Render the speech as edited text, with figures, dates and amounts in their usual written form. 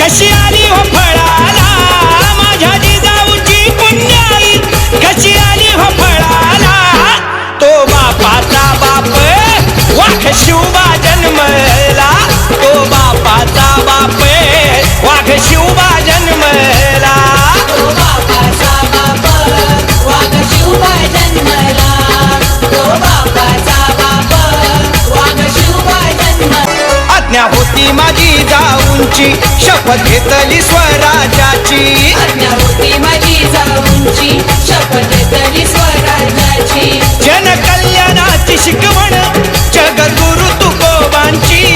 कशी आली हो फळाला माझ्या जिजाऊची पुण्याई कशी आली हो फळाला तो बापाचा बाप वाघ शिवबा जन्मला तो बापाचा बाप वाघ शिवबा जन्मला तो बापाचा बाप वाघ शिवबा जन्मला तो बापाचा बाप वाघ शिवबा जन्मला आज्ञा होती माझी जाऊंची शपथ घेतली स्वराज्याची आज्ञा होती माझी जाऊंची शपथ घेतली स्वराज्याची जनकल्याणाची शिकवण जगद्गुरु तुकोबांची